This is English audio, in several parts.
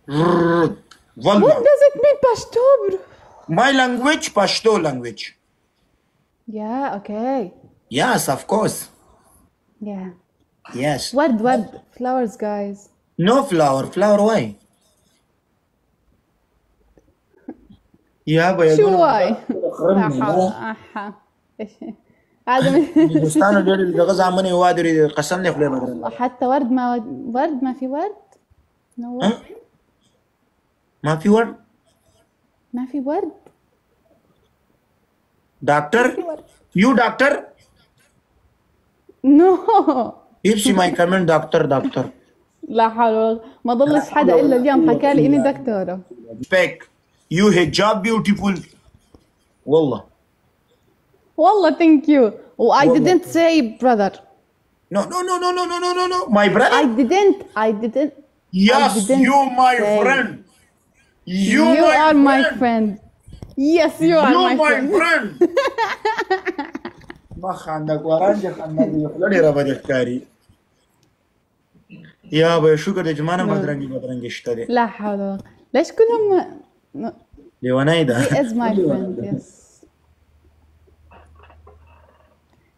What Volma. does it mean Pashto, bro? My language, Pashto language. Yeah, okay. Yes, of course. Yeah. Yes. ورد flowers guys. No flower. Flower why? يابا شو يقولوا واي؟ لا حول أحا إيش هذا هندوستان اللي الغاز عمني وادري قسمني خليه بدر حتى ورد ما في ورد؟ No ورد؟ ها ما في ورد ما في ورد؟ دكتور يو دكتور No. يمشي ما يكمل دكتور لا حول ولا قوة. ما ضلش حدا إلا اليوم حكى لي إني دكتورة. Respect. You hijab beautiful. والله. والله thank you. I didn't say brother. No. My brother? I didn't. Yes, you my friend. You are my friend. Yes, you are my friend. ما خانك ورانجي خانك يخلوني ربا دكاري. يا ابو شو قد جمانه بدرنجي اشتري. لا حول ولا قوة. ليش كلهم ليونايدا. He is my friend. Yes.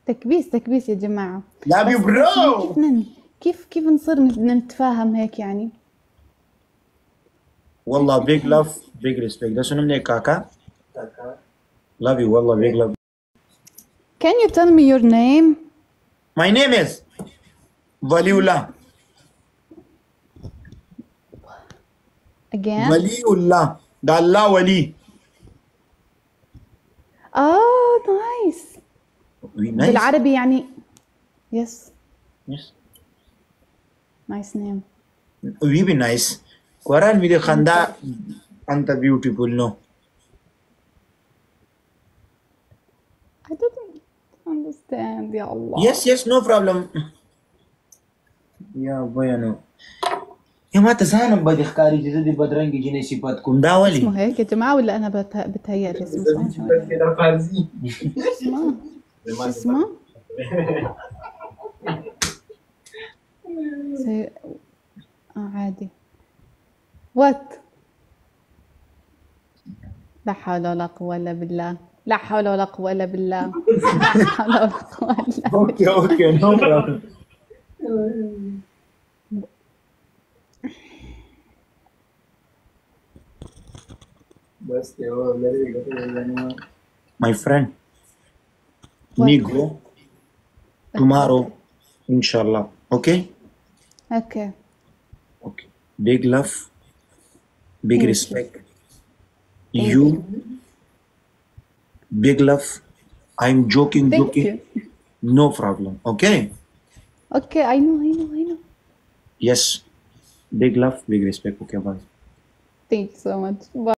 تكبيس يا جماعة. Love you bro. كيف نصير نتفاهم هيك يعني؟ والله big love big respect. ده شنو مني كاكا؟ Love you والله big love. Can you tell me your name? My name is Waliullah. Again? Waliullah. ده الله ولي. nice. Nice. بالعربي يعني yes. Yes. Nice name. We be nice. Quran video khanda anta beautiful no. I didn't understand يا الله. Yes no problem. يا بيانو. يا ما تزانم بدي اختاري جديد بدرنجي جيني صفاتكم دا ولي. اسمه هيك يا جماعة ولا أنا بتهيألي اسمه كده فارزي. اسمه عادي. What؟ لا حول ولا قوة إلا بالله. لا حول ولا قوة إلا بالله. لا حول ولا قوة إلا بالله. Okay no problem. بس يا والله My friend. Negro. Tomorrow. Inshallah. Okay? Okay. Okay. Big love. Big Thank respect. you. Big love. I'm joking. Thank you. No problem. Okay? Okay, I know. Yes. Big love, big respect. Okay, bye. Thank you so much. Bye.